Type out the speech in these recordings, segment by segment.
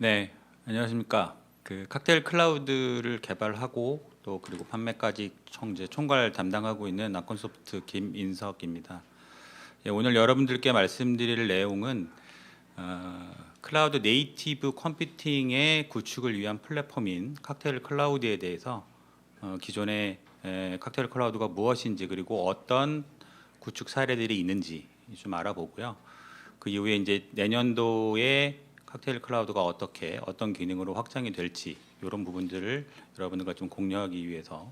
네, 안녕하십니까. 그 칵테일 클라우드를 개발하고 또 그리고 판매까지 이제 총괄 담당하고 있는 아콘소프트 김인석입니다. 예, 오늘 여러분들께 말씀드릴 내용은 클라우드 네이티브 컴퓨팅의 구축을 위한 플랫폼인 칵테일 클라우드에 대해서 기존의 칵테일 클라우드가 무엇인지 그리고 어떤 구축 사례들이 있는지 좀 알아보고요. 그 이후에 이제 내년도에 칵테일 클라우드가 어떻게 어떤 기능으로 확장이 될지 이런 부분들을 여러분들과 좀 공유하기 위해서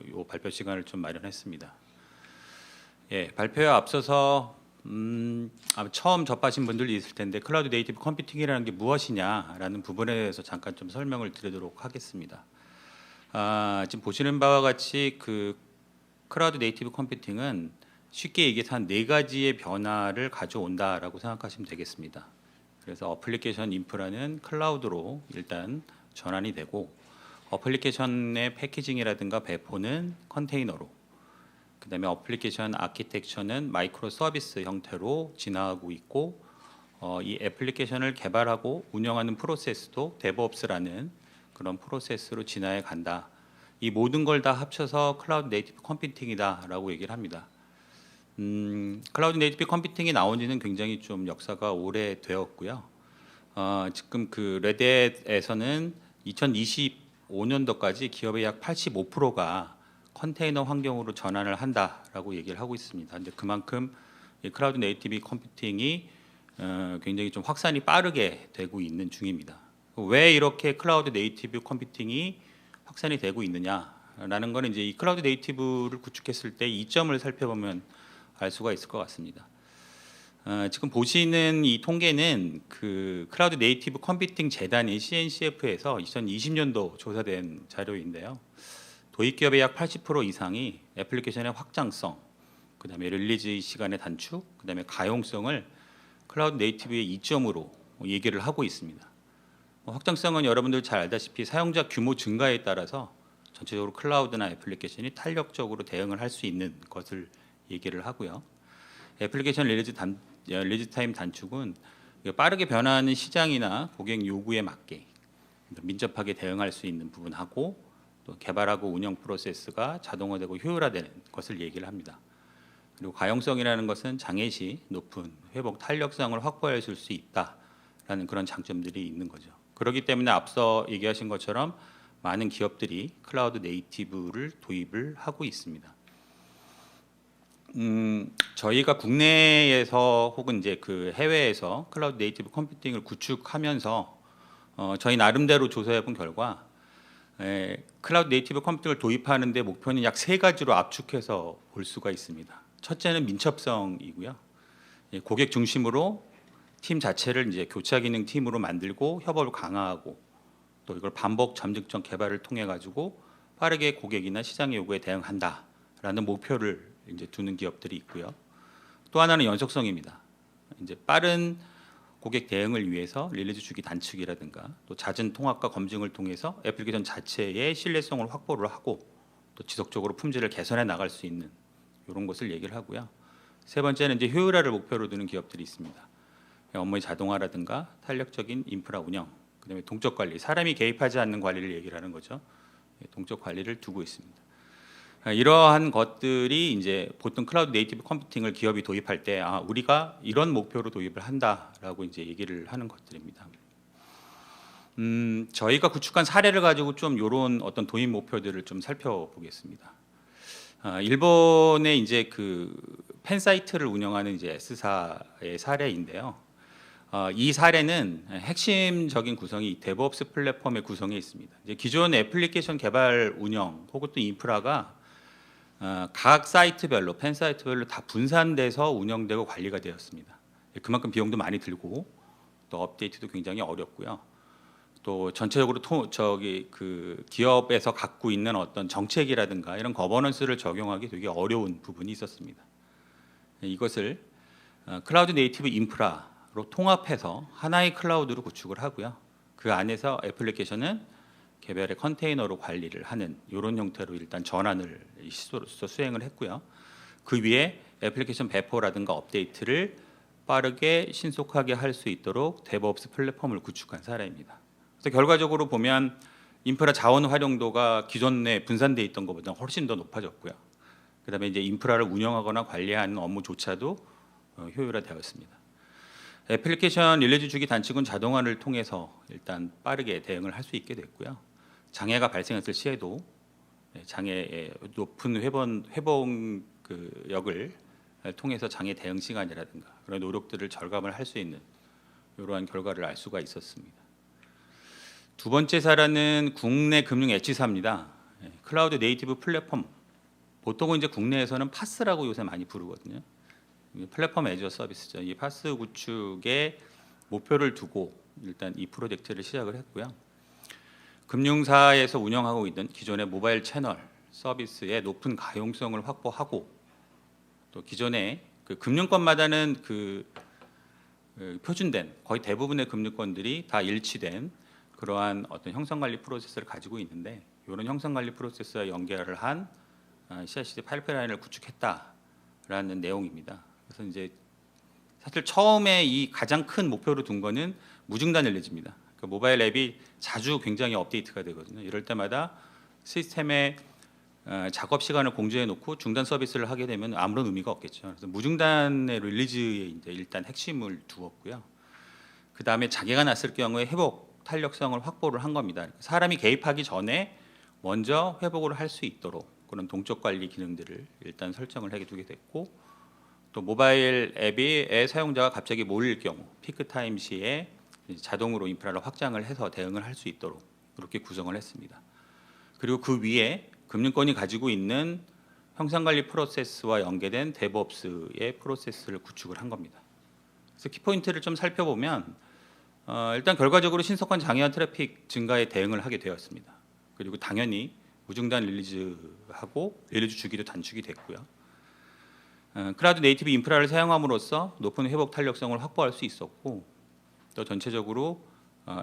이 발표 시간을 좀 마련했습니다. 예, 발표에 앞서서 아마 처음 접하신 분들이 있을 텐데 클라우드 네이티브 컴퓨팅이라는 게 무엇이냐라는 부분에 대해서 잠깐 좀 설명을 드리도록 하겠습니다. 지금 보시는 바와 같이 그 클라우드 네이티브 컴퓨팅은 쉽게 얘기해서 한 네 가지의 변화를 가져온다라고 생각하시면 되겠습니다. 그래서 어플리케이션 인프라는 클라우드로 일단 전환이 되고 어플리케이션의 패키징이라든가 배포는 컨테이너로, 그다음에 어플리케이션 아키텍처는 마이크로 서비스 형태로 진화하고 있고 이 애플리케이션을 개발하고 운영하는 프로세스도 데브옵스라는 그런 프로세스로 진화해 간다. 이 모든 걸 다 합쳐서 클라우드 네이티브 컴퓨팅이다라고 얘기를 합니다. 클라우드 네이티브 컴퓨팅이 나온 지는 굉장히 좀 역사가 오래되었고요. 지금 그 레드햇에서는 2025년도까지 기업의 약 85%가 컨테이너 환경으로 전환을 한다라고 얘기를 하고 있습니다. 근데 그만큼 이 클라우드 네이티브 컴퓨팅이 굉장히 좀 확산이 빠르게 되고 있는 중입니다. 왜 이렇게 클라우드 네이티브 컴퓨팅이 확산이 되고 있느냐라는 거는 이제 이 클라우드 네이티브를 구축했을 때 이점을 살펴보면 알 수가 있을 것 같습니다. 지금 보시는 이 통계는 그 클라우드 네이티브 컴퓨팅 재단인 CNCF에서 2020년도 조사된 자료인데요. 도입 기업의 약 80% 이상이 애플리케이션의 확장성, 그다음에 릴리즈 시간의 단축, 그다음에 가용성을 클라우드 네이티브의 이점으로 얘기를 하고 있습니다. 확장성은 여러분들 잘 알다시피 사용자 규모 증가에 따라서 전체적으로 클라우드나 애플리케이션이 탄력적으로 대응을 할 수 있는 것을 얘기를 하고요. 애플리케이션 릴리즈 타임 단축은 빠르게 변화하는 시장이나 고객 요구에 맞게 민첩하게 대응할 수 있는 부분하고 또 개발하고 운영 프로세스가 자동화되고 효율화되는 것을 얘기를 합니다. 그리고 가용성이라는 것은 장애 시 높은 회복 탄력성을 확보해 줄 수 있다라는 그런 장점들이 있는 거죠. 그렇기 때문에 앞서 얘기하신 것처럼 많은 기업들이 클라우드 네이티브를 도입을 하고 있습니다. 저희가 국내에서 혹은 이제 그 해외에서 클라우드 네이티브 컴퓨팅을 구축하면서 저희 나름대로 조사해본 결과 클라우드 네이티브 컴퓨팅을 도입하는데 목표는 약 세 가지로 압축해서 볼 수가 있습니다. 첫째는 민첩성이고요. 고객 중심으로 팀 자체를 이제 교차 기능 팀으로 만들고 협업을 강화하고 또 이걸 반복 점증적 개발을 통해 가지고 빠르게 고객이나 시장의 요구에 대응한다라는 목표를 이제 두는 기업들이 있고요. 또 하나는 연속성입니다. 이제 빠른 고객 대응을 위해서 릴리즈 주기 단축이라든가 또 잦은 통합과 검증을 통해서 애플리케이션 자체의 신뢰성을 확보를 하고 또 지속적으로 품질을 개선해 나갈 수 있는 이런 것을 얘기를 하고요. 세 번째는 이제 효율화를 목표로 두는 기업들이 있습니다. 업무의 자동화라든가 탄력적인 인프라 운영, 그다음에 동적 관리, 사람이 개입하지 않는 관리를 얘기를 하는 거죠. 동적 관리를 두고 있습니다. 이러한 것들이 이제 보통 클라우드 네이티브 컴퓨팅을 기업이 도입할 때 우리가 이런 목표로 도입을 한다라고 이제 얘기를 하는 것들입니다. 저희가 구축한 사례를 가지고 좀 이런 어떤 도입 목표들을 좀 살펴보겠습니다. 일본의 이제 그 팬 사이트를 운영하는 이제 S사의 사례인데요. 이 사례는 핵심적인 구성이 데브옵스 플랫폼의 구성에 있습니다. 이제 기존 애플리케이션 개발 운영 혹은 또 인프라가 각 사이트별로 팬 사이트별로 다 분산돼서 운영되고 관리가 되었습니다. 그만큼 비용도 많이 들고 또 업데이트도 굉장히 어렵고요. 또 전체적으로 그 기업에서 갖고 있는 어떤 정책이라든가 이런 거버넌스를 적용하기 되게 어려운 부분이 있었습니다. 이것을 클라우드 네이티브 인프라로 통합해서 하나의 클라우드로 구축을 하고요. 그 안에서 애플리케이션은 개별의 컨테이너로 관리를 하는 이런 형태로 일단 전환을 시도로서 수행을 했고요. 그 위에 애플리케이션 배포라든가 업데이트를 빠르게 신속하게 할 수 있도록 데브옵스 플랫폼을 구축한 사례입니다. 그래서 결과적으로 보면 인프라 자원 활용도가 기존에 분산돼 있던 것보다 훨씬 더 높아졌고요. 그다음에 이제 인프라를 운영하거나 관리하는 업무조차도 효율화되었습니다. 애플리케이션 릴리즈 주기 단축은 자동화를 통해서 일단 빠르게 대응을 할 수 있게 됐고요. 장애가 발생했을 시에도 장애의 높은 회복력을 통해서 장애 대응 시간이라든가 그런 노력들을 절감을 할 수 있는 이러한 결과를 알 수가 있었습니다. 두 번째 사례는 국내 금융 엣지사입니다. 클라우드 네이티브 플랫폼, 보통은 이제 국내에서는 파스라고 요새 많이 부르거든요. 플랫폼 애저 서비스죠. 이 파스 구축에 목표를 두고 일단 이 프로젝트를 시작을 했고요. 금융사에서 운영하고 있는 기존의 모바일 채널 서비스의 높은 가용성을 확보하고 또 기존의 그 금융권마다는 표준된 거의 대부분의 금융권들이 다 일치된 그러한 어떤 형성관리 프로세스를 가지고 있는데 이런 형성관리 프로세스와 연결을 한 CI/CD 파이프라인을 구축했다라는 내용입니다. 그래서 이제 사실 처음에 이 가장 큰 목표로 둔 거는 무중단 릴리즈입니다. 그러니까 모바일 앱이 자주 굉장히 업데이트가 되거든요. 이럴 때마다 시스템에 작업 시간을 공지해 놓고 중단 서비스를 하게 되면 아무런 의미가 없겠죠. 그래서 무중단의 릴리즈에 이제 일단 핵심을 두었고요. 그 다음에 장애가 났을 경우에 회복 탄력성을 확보를 한 겁니다. 사람이 개입하기 전에 먼저 회복을 할 수 있도록 그런 동적 관리 기능들을 일단 설정을 하게 두게 됐고, 또 모바일 앱의 사용자가 갑자기 몰릴 경우 피크 타임 시에 자동으로 인프라를 확장을 해서 대응을 할 수 있도록 그렇게 구성을 했습니다. 그리고 그 위에 금융권이 가지고 있는 형상관리 프로세스와 연계된 데브옵스의 프로세스를 구축을 한 겁니다. 그래서 키포인트를 좀 살펴보면 일단 결과적으로 신속한 장애한 트래픽 증가에 대응을 하게 되었습니다. 그리고 당연히 무중단 릴리즈하고 릴리즈 주기도 단축이 됐고요. 클라우드 네이티브 인프라를 사용함으로써 높은 회복 탄력성을 확보할 수 있었고, 또 전체적으로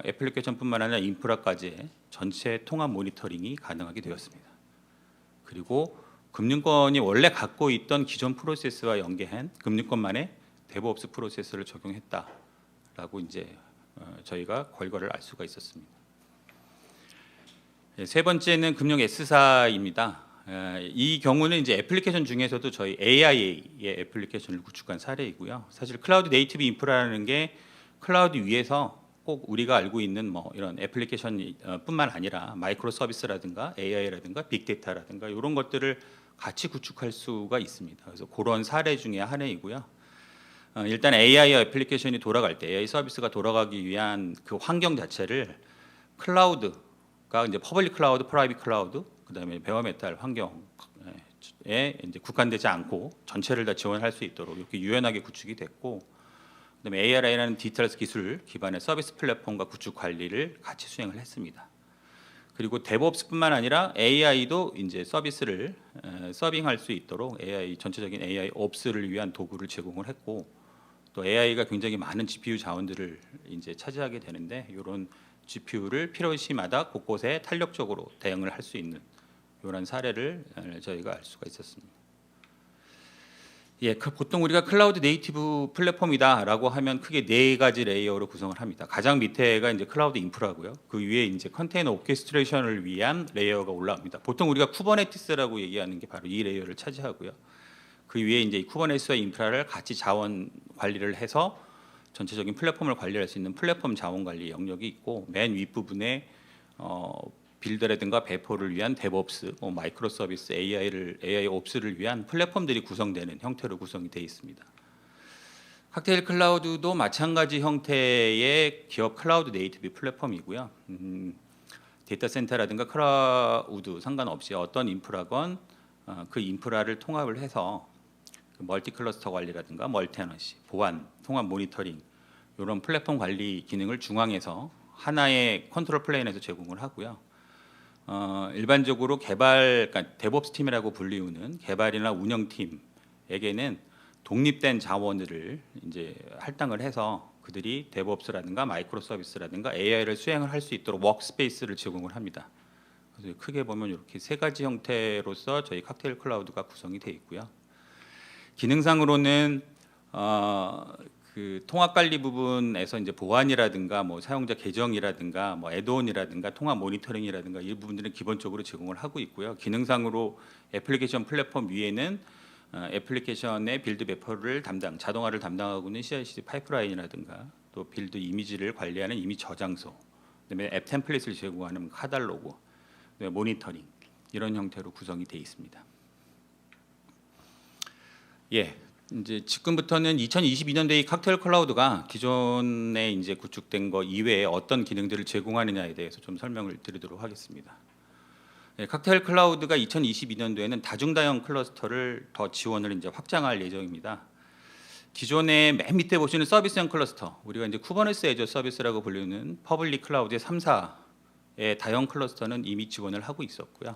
애플리케이션뿐만 아니라 인프라까지 전체 통합 모니터링이 가능하게 되었습니다. 그리고 금융권이 원래 갖고 있던 기존 프로세스와 연계한 금융권만의 데브옵스 프로세스를 적용했다라고 이제 저희가 결과를 알 수가 있었습니다. 세 번째는 금융 S사입니다. 이 경우는 이제 애플리케이션 중에서도 저희 AI의 애플리케이션을 구축한 사례이고요. 사실 클라우드 네이티브 인프라라는 게 클라우드 위에서 꼭 우리가 알고 있는 뭐 이런 애플리케이션뿐만 아니라 마이크로 서비스라든가 AI라든가 빅데이터라든가 이런 것들을 같이 구축할 수가 있습니다. 그래서 그런 사례 중에 하나이고요. 일단 AI 애플리케이션이 돌아갈 때 AI 서비스가 돌아가기 위한 그 환경 자체를 클라우드가 이제 퍼블릭 클라우드, 프라이빗 클라우드, 그다음에 베어메탈 환경에 이제 국한되지 않고 전체를 다 지원할 수 있도록 이렇게 유연하게 구축이 됐고, 그다음에 ARI라는 디지털 기술 기반의 서비스 플랫폼과 구축 관리를 같이 수행을 했습니다. 그리고 데브옵스뿐만 아니라 AI도 이제 서비스를 서빙할 수 있도록 AI 전체적인 AI 옵스를 위한 도구를 제공을 했고, 또 AI가 굉장히 많은 GPU 자원들을 이제 차지하게 되는데 이런 GPU를 필요시마다 곳곳에 탄력적으로 대응을 할 수 있는 이런 사례를 저희가 알 수가 있었습니다. 보통 우리가 클라우드 네이티브 플랫폼이다라고 하면 크게 네 가지 레이어로 구성을 합니다. 가장 밑에가 이제 클라우드 인프라고요. 그 위에 이제 컨테이너 오케스트레이션을 위한 레이어가 올라옵니다. 보통 우리가 쿠버네티스라고 얘기하는 게 바로 이 레이어를 차지하고요. 그 위에 이제 이 쿠버네티스와 인프라를 같이 자원 관리를 해서 전체적인 플랫폼을 관리할 수 있는 플랫폼 자원 관리 영역이 있고, 맨 윗부분에 빌드라든가 배포를 위한 데브옵스, 마이크로 서비스, AI 옵스를 위한 플랫폼들이 구성되는 형태로 구성이 되어 있습니다. 칵테일 클라우드도 마찬가지 형태의 기업 클라우드 네이티브 플랫폼이고요. 데이터 센터라든가 클라우드 상관없이 어떤 인프라건 그 인프라를 통합을 해서 멀티 클러스터 관리라든가 멀티너시, 보안, 통합 모니터링 이런 플랫폼 관리 기능을 중앙에서 하나의 컨트롤 플레인에서 제공을 하고요. 일반적으로 그러니까 데브옵스 팀이라고 불리우는 개발이나 운영팀에게는 독립된 자원들을 이제 할당을 해서 그들이 데브옵스라든가 마이크로 서비스라든가 AI를 수행을 할 수 있도록 워크스페이스를 제공을 합니다. 그래서 크게 보면 이렇게 세 가지 형태로서 저희 칵테일 클라우드가 구성이 되어 있고요. 기능상으로는 그 통합 관리 부분에서 이제 보안이라든가 뭐 사용자 계정이라든가 뭐 애드온이라든가 통합 모니터링이라든가 이 부분들은 기본적으로 제공을 하고 있고요. 기능상으로 애플리케이션 플랫폼 위에는 애플리케이션의 빌드 배포를 자동화를 담당하고 있는 CI/CD 파이프라인이라든가 또 빌드 이미지를 관리하는 이미지 저장소, 그다음에 앱 템플릿을 제공하는 카달로그, 그다음에 모니터링 이런 형태로 구성이 되어 있습니다. 예, 이제 지금부터는 2022년도에 이 칵테일 클라우드가 기존에 이제 구축된 거 이외에 어떤 기능들을 제공하느냐에 대해서 좀 설명을 드리도록 하겠습니다. 예, 칵테일 클라우드가 2022년도에는 다중다형 클러스터를 더 지원을 이제 확장할 예정입니다. 기존에 맨 밑에 보시는 서비스형 클러스터, 우리가 이제 쿠버네티스 애저 서비스라고 불리는 퍼블릭 클라우드의 3사의 다형 클러스터는 이미 지원을 하고 있었고요.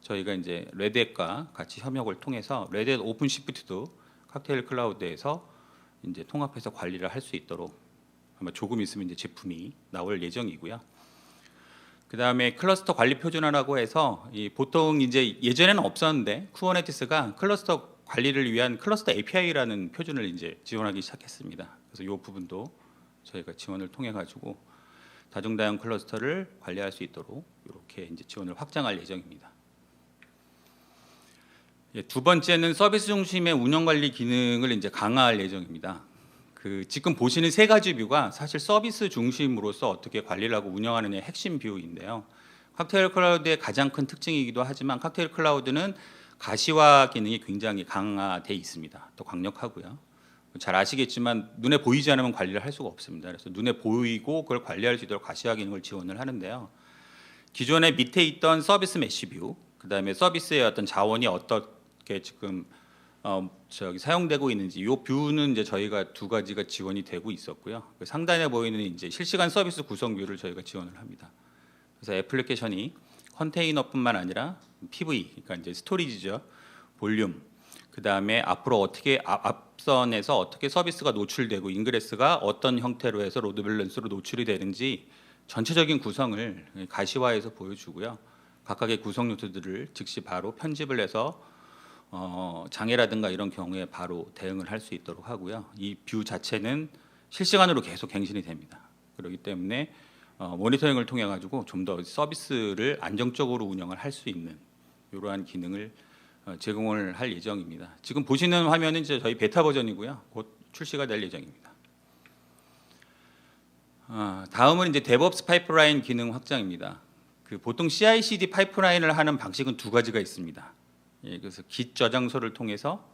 저희가 이제 레드햇과 같이 협력을 통해서 레드햇 오픈시프트도 칵테일 클라우드에서 이제 통합해서 관리를 할 수 있도록 아마 조금 있으면 이제 제품이 나올 예정이고요. 그 다음에 클러스터 관리 표준화라고 해서 보통 이제 예전에는 없었는데 쿠버네티스가 클러스터 관리를 위한 클러스터 API라는 표준을 이제 지원하기 시작했습니다. 그래서 이 부분도 저희가 지원을 통해 가지고 다중다형 클러스터를 관리할 수 있도록 이렇게 이제 지원을 확장할 예정입니다. 예, 두 번째는 서비스 중심의 운영 관리 기능을 이제 강화할 예정입니다. 그 지금 보시는 세 가지 뷰가 사실 서비스 중심으로서 어떻게 관리를 하고 운영하느냐의 핵심 뷰인데요. 칵테일 클라우드의 가장 큰 특징이기도 하지만 칵테일 클라우드는 가시화 기능이 굉장히 강화돼 있습니다. 또 강력하고요. 잘 아시겠지만 눈에 보이지 않으면 관리를 할 수가 없습니다. 그래서 눈에 보이고 그걸 관리할 수 있도록 가시화 기능을 지원을 하는데요. 기존에 밑에 있던 서비스 메시 뷰, 그다음에 서비스의 어떤 자원이 어떻게 지금 사용되고 있는지 이 뷰는 이제 저희가 두 가지가 지원이 되고 있었고요. 그 상단에 보이는 이제 실시간 서비스 구성 뷰를 저희가 지원을 합니다. 그래서 애플리케이션이 컨테이너뿐만 아니라 PV, 그러니까 이제 스토리지죠, 볼륨, 그 다음에 앞으로 어떻게 앞선에서 어떻게 서비스가 노출되고 인그레스가 어떤 형태로 해서 로드 밸런스로 노출이 되는지 전체적인 구성을 가시화해서 보여주고요. 각각의 구성 요소들을 즉시 바로 편집을 해서 장애라든가 이런 경우에 바로 대응을 할 수 있도록 하고요. 이 뷰 자체는 실시간으로 계속 갱신이 됩니다. 그렇기 때문에 모니터링을 통해 가지고 좀 더 서비스를 안정적으로 운영을 할 수 있는 이러한 기능을 제공을 할 예정입니다. 지금 보시는 화면은 이제 저희 베타 버전이고요. 곧 출시가 될 예정입니다. 다음은 이제 데브옵스 파이프라인 기능 확장입니다. 그 보통 CI/CD 파이프라인을 하는 방식은 두 가지가 있습니다. 예, 그래서 Git 저장소를 통해서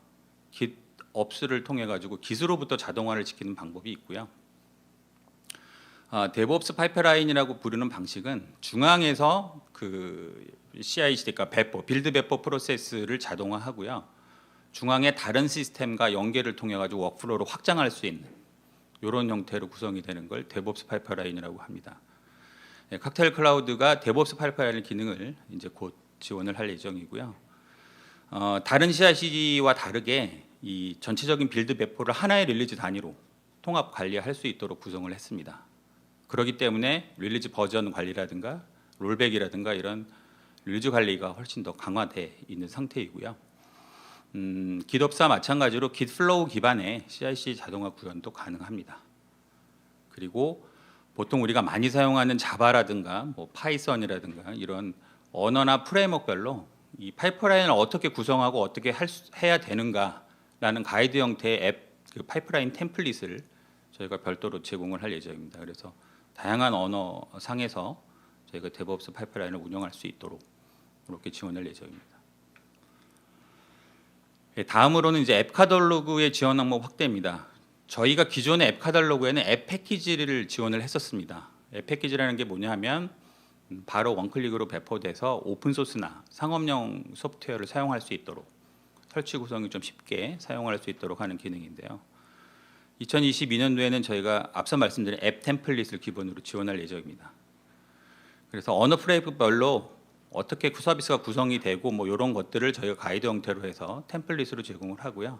GitOps를 통해 가지고 Git으로부터 자동화를 시키는 방법이 있고요. 데브옵스 파이프라인이라고 부르는 방식은 중앙에서 그 CI/CD, 그러니까 배포, 빌드 배포 프로세스를 자동화하고요. 중앙의 다른 시스템과 연계를 통해 가지고 워크플로우를 확장할 수 있는 이런 형태로 구성이 되는 걸 데브옵스 파이프라인이라고 합니다. 예, 칵테일 클라우드가 데브옵스 파이프라인 기능을 이제 곧 지원을 할 예정이고요. 다른 CI/CD와 다르게 이 전체적인 빌드 배포를 하나의 릴리즈 단위로 통합 관리할 수 있도록 구성을 했습니다. 그렇기 때문에 릴리즈 버전 관리라든가 롤백이라든가 이런 릴리즈 관리가 훨씬 더 강화돼 있는 상태이고요. GitOps와 마찬가지로 Gitflow 기반의 CI/CD 자동화 구현도 가능합니다. 그리고 보통 우리가 많이 사용하는 자바라든가 뭐 파이썬이라든가 이런 언어나 프레임워크별로 이 파이프라인을 어떻게 구성하고 어떻게 해야 되는가라는 가이드 형태의 앱 그 파이프라인 템플릿을 저희가 별도로 제공을 할 예정입니다. 그래서 다양한 언어 상에서 저희가 데브옵스 파이프라인을 운영할 수 있도록 그렇게 지원할 예정입니다. 다음으로는 이제 앱 카탈로그의 지원 항목 확대입니다. 저희가 기존의 앱 카탈로그에는 앱 패키지를 지원을 했었습니다. 앱 패키지라는 게 뭐냐 하면 바로 원클릭으로 배포돼서 오픈소스나 상업용 소프트웨어를 사용할 수 있도록 설치 구성이 좀 쉽게 사용할 수 있도록 하는 기능인데요. 2022년도에는 저희가 앞서 말씀드린 앱 템플릿을 기본으로 지원할 예정입니다. 그래서 언어 프레임별로 어떻게 서비스가 구성이 되고 뭐 이런 것들을 저희가 가이드 형태로 해서 템플릿으로 제공을 하고요.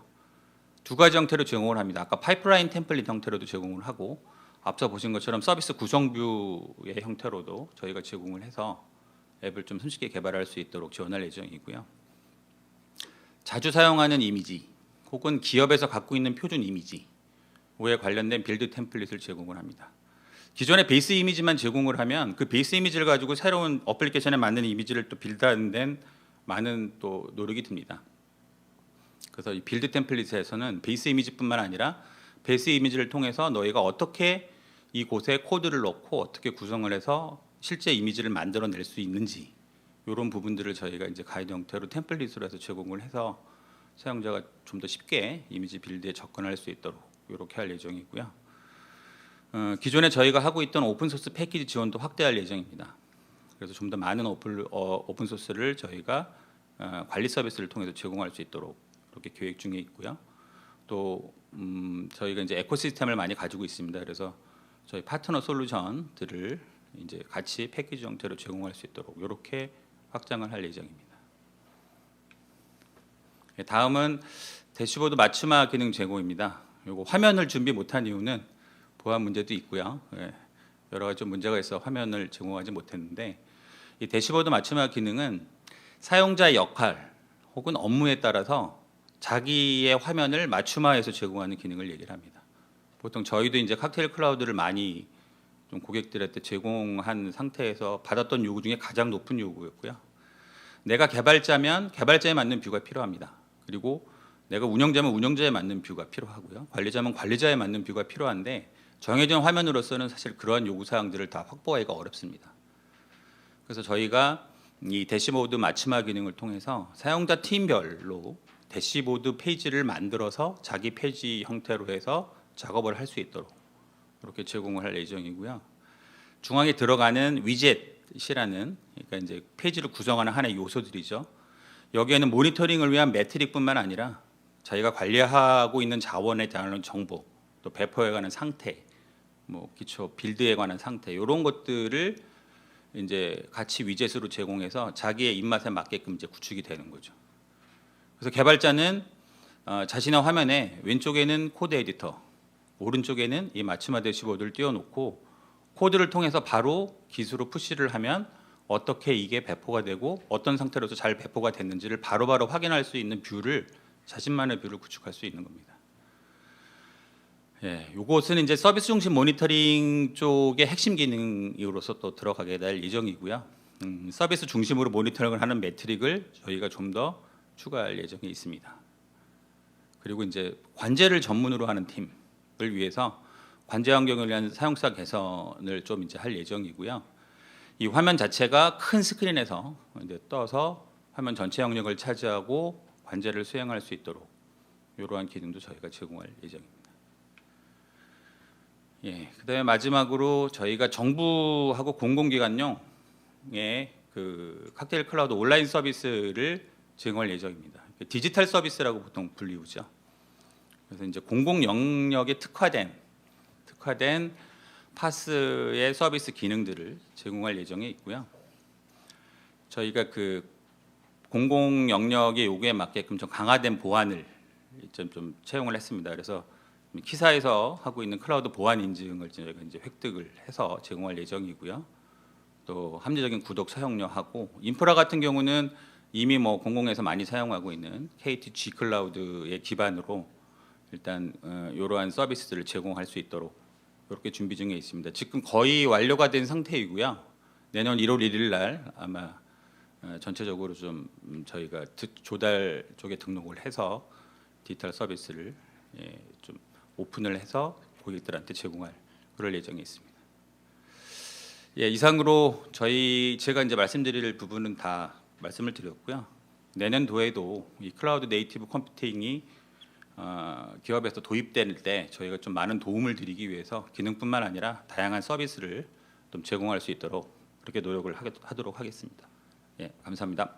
두 가지 형태로 제공을 합니다. 아까 파이프라인 템플릿 형태로도 제공을 하고 앞서 보신 것처럼 서비스 구성 뷰의 형태로도 저희가 제공을 해서 앱을 좀 손쉽게 개발할 수 있도록 지원할 예정이고요. 자주 사용하는 이미지 혹은 기업에서 갖고 있는 표준 이미지 에 관련된 빌드 템플릿을 제공을 합니다. 기존의 베이스 이미지만 제공을 하면 그 베이스 이미지를 가지고 새로운 어플리케이션에 맞는 이미지를 또 빌드하는 데는 많은 또 노력이 듭니다. 그래서 이 빌드 템플릿에서는 베이스 이미지뿐만 아니라 베이스 이미지를 통해서 너희가 어떻게 이곳에 코드를 넣고 어떻게 구성을 해서 실제 이미지를 만들어낼 수 있는지 이런 부분들을 저희가 이제 가이드 형태로 템플릿으로 해서 제공을 해서 사용자가 좀 더 쉽게 이미지 빌드에 접근할 수 있도록 이렇게 할 예정이고요. 기존에 저희가 하고 있던 오픈 소스 패키지 지원도 확대할 예정입니다. 그래서 좀 더 많은 오픈 소스를 저희가 관리 서비스를 통해서 제공할 수 있도록 이렇게 계획 중에 있고요. 또 저희가 이제 에코시스템을 많이 가지고 있습니다. 그래서 저희 파트너 솔루션들을 이제 같이 패키지 형태로 제공할 수 있도록 이렇게 확장을 할 예정입니다. 다음은 대시보드 맞춤화 기능 제공입니다. 요거 화면을 준비 못한 이유는 보안 문제도 있고요. 여러 가지 좀 문제가 있어 화면을 제공하지 못했는데 이 대시보드 맞춤화 기능은 사용자의 역할 혹은 업무에 따라서 자기의 화면을 맞춤화해서 제공하는 기능을 얘기를 합니다. 보통 저희도 이제 칵테일 클라우드를 많이 좀 고객들한테 제공한 상태에서 받았던 요구 중에 가장 높은 요구였고요. 내가 개발자면 개발자에 맞는 뷰가 필요합니다. 그리고 내가 운영자면 운영자에 맞는 뷰가 필요하고요. 관리자면 관리자에 맞는 뷰가 필요한데 정해진 화면으로서는 사실 그러한 요구 사항들을 다 확보하기가 어렵습니다. 그래서 저희가 이 대시보드 맞춤화 기능을 통해서 사용자 팀별로 대시보드 페이지를 만들어서 자기 페이지 형태로 해서 작업을 할 수 있도록 이렇게 제공을 할 예정이고요. 중앙에 들어가는 위젯이라는 그러니까 이제 페이지를 구성하는 하나의 요소들이죠. 여기에는 모니터링을 위한 매트릭뿐만 아니라 자기가 관리하고 있는 자원에 대한 정보, 또 배포에 관한 상태, 뭐 기초 빌드에 관한 상태 이런 것들을 이제 같이 위젯으로 제공해서 자기의 입맛에 맞게끔 이제 구축이 되는 거죠. 그래서 개발자는 자신의 화면에 왼쪽에는 코드 에디터, 오른쪽에는 이 맞춤화 대시보드를 띄워놓고 코드를 통해서 바로 기술로 푸시를 하면 어떻게 이게 배포가 되고 어떤 상태로서 잘 배포가 됐는지를 바로바로 확인할 수 있는 뷰를 자신만의 뷰를 구축할 수 있는 겁니다. 이것은 이제 서비스 중심 모니터링 쪽의 핵심 기능으로서 또 들어가게 될 예정이고요. 서비스 중심으로 모니터링을 하는 매트릭을 저희가 좀 더 추가할 예정에 있습니다. 그리고 이제 관제를 전문으로 하는 팀을 위해서 관제 환경을 위한 사용자 개선을 좀 이제 할 예정이고요. 이 화면 자체가 큰 스크린에서 이제 떠서 화면 전체 영역을 차지하고 관제를 수행할 수 있도록 이러한 기능도 저희가 제공할 예정입니다. 그다음에 마지막으로 저희가 정부하고 공공기관용의 그 칵테일 클라우드 온라인 서비스를 제공할 예정입니다. 디지털 서비스라고 보통 불리우죠. 그래서 이제 공공 영역에 특화된 파스의 서비스 기능들을 제공할 예정에 있고요. 저희가 그 공공 영역의 요구에 맞게끔 좀 강화된 보안을 좀 채용을 했습니다. 그래서 키사에서 하고 있는 클라우드 보안 인증을 저희가 이제 획득을 해서 제공할 예정이고요. 또 합리적인 구독 사용료하고 인프라 같은 경우는 이미 뭐 공공에서 많이 사용하고 있는 KT G 클라우드의 기반으로 일단 이러한 서비스들을 제공할 수 있도록 이렇게 준비 중에 있습니다. 지금 거의 완료가 된 상태이고요. 내년 1월 1일 날 아마 전체적으로 좀 저희가 조달 쪽에 등록을 해서 디지털 서비스를 좀 오픈을 해서 고객들한테 제공할 그럴 예정에 있습니다. 이상으로 제가 이제 말씀드릴 부분은 다 말씀을 드렸고요. 내년도에도 이 클라우드 네이티브 컴퓨팅이 기업에서 도입될 때 저희가 좀 많은 도움을 드리기 위해서 기능뿐만 아니라 다양한 서비스를 좀 제공할 수 있도록 그렇게 노력을 하도록 하겠습니다. 감사합니다.